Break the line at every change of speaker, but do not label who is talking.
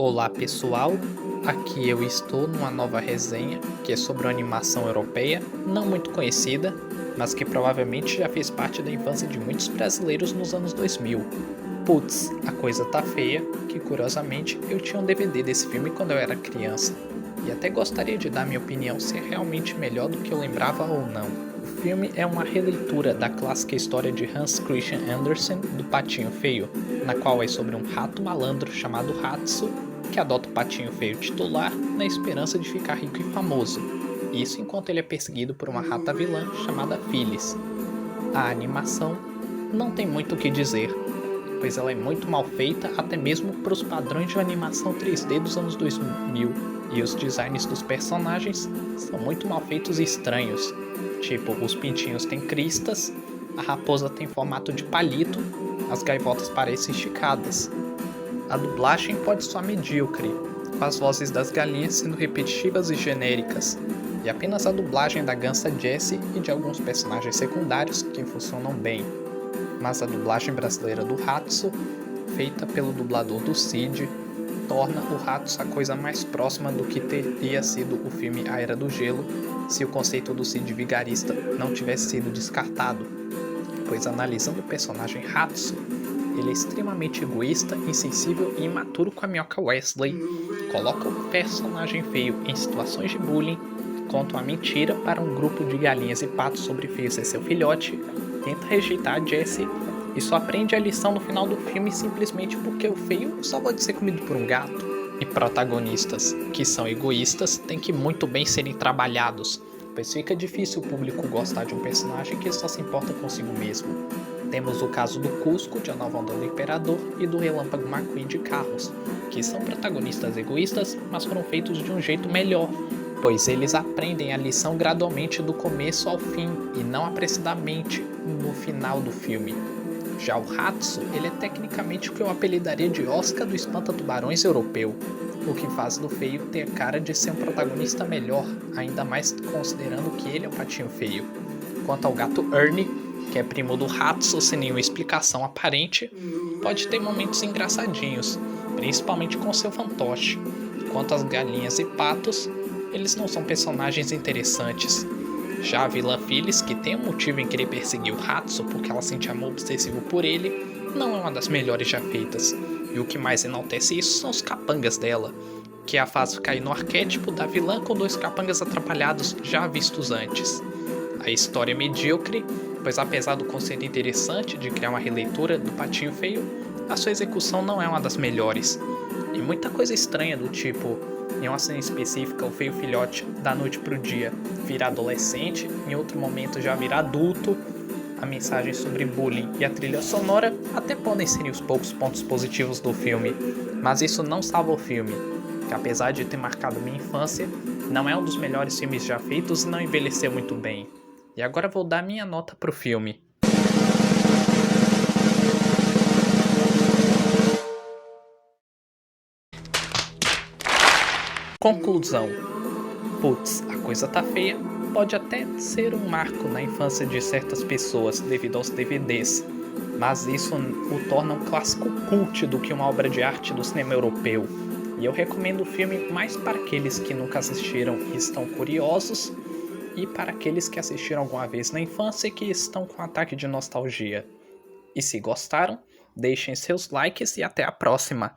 Olá pessoal, aqui eu estou numa nova resenha que é sobre uma animação europeia não muito conhecida, mas que provavelmente já fez parte da infância de muitos brasileiros nos anos 2000. Putz, A Coisa Tá Feia, que curiosamente eu tinha um DVD desse filme quando eu era criança, e até gostaria de dar minha opinião se é realmente melhor do que eu lembrava ou não. O filme é uma releitura da clássica história de Hans Christian Andersen do Patinho Feio, na qual é sobre um rato malandro chamado Hatsu que adota o patinho feio titular na esperança de ficar rico e famoso. Isso enquanto ele é perseguido por uma rata vilã chamada Phyllis. A animação não tem muito o que dizer, pois ela é muito mal feita até mesmo para os padrões de animação 3D dos anos 2000, e os designs dos personagens são muito mal feitos e estranhos. Tipo, os pintinhos têm cristas, a raposa tem formato de palito, as gaivotas parecem esticadas. A dublagem pode soar medíocre, com as vozes das galinhas sendo repetitivas e genéricas, e apenas a dublagem da gansa Jessie e de alguns personagens secundários que funcionam bem. Mas a dublagem brasileira do Hatsu, feita pelo dublador do Cid, torna o Hatsu a coisa mais próxima do que teria sido o filme A Era do Gelo se o conceito do Cid vigarista não tivesse sido descartado, pois analisando o personagem Hatsu, ele é extremamente egoísta, insensível e imaturo com a minhoca Wesley, coloca o personagem feio em situações de bullying, conta uma mentira para um grupo de galinhas e patos sobre feio ser seu filhote, tenta rejeitar a Jessie e só aprende a lição no final do filme simplesmente porque o feio só pode ser comido por um gato. E protagonistas que são egoístas têm que muito bem serem trabalhados, pois fica difícil o público gostar de um personagem que só se importa consigo mesmo. Temos o caso do Cusco, de A Nova Onda do Imperador, e do Relâmpago McQueen de Carros, que são protagonistas egoístas, mas foram feitos de um jeito melhor, pois eles aprendem a lição gradualmente do começo ao fim, e não apressadamente no final do filme. Já o Hatsu, ele é tecnicamente o que eu apelidaria de Oscar do Espanta-Tubarões europeu, o que faz do feio ter a cara de ser um protagonista melhor, ainda mais considerando que ele é o patinho feio. Quanto ao gato Ernie, que é primo do Hatsu sem nenhuma explicação aparente, pode ter momentos engraçadinhos, principalmente com seu fantoche. Quanto às galinhas e patos, eles não são personagens interessantes. Já a vilã Phyllis, que tem um motivo em querer perseguir o Hatsu porque ela sente amor obsessivo por ele, não é uma das melhores já feitas. E o que mais enaltece isso são os capangas dela, que a faz cair no arquétipo da vilã com dois capangas atrapalhados já vistos antes. A história é medíocre, pois apesar do conceito interessante de criar uma releitura do Patinho Feio, a sua execução não é uma das melhores. E muita coisa estranha do tipo, em uma cena específica o feio filhote da noite pro dia vira adolescente, em outro momento já vira adulto, a mensagem sobre bullying e a trilha sonora até podem ser os poucos pontos positivos do filme, mas isso não salva o filme, que apesar de ter marcado minha infância, não é um dos melhores filmes já feitos e não envelheceu muito bem. E agora vou dar minha nota pro filme. Conclusão. A Coisa Tá Feia pode até ser um marco na infância de certas pessoas devido aos DVDs, mas isso o torna um clássico cult do que uma obra de arte do cinema europeu. E eu recomendo o filme mais para aqueles que nunca assistiram e estão curiosos, e para aqueles que assistiram alguma vez na infância e que estão com um ataque de nostalgia. E se gostaram, deixem seus likes e até a próxima!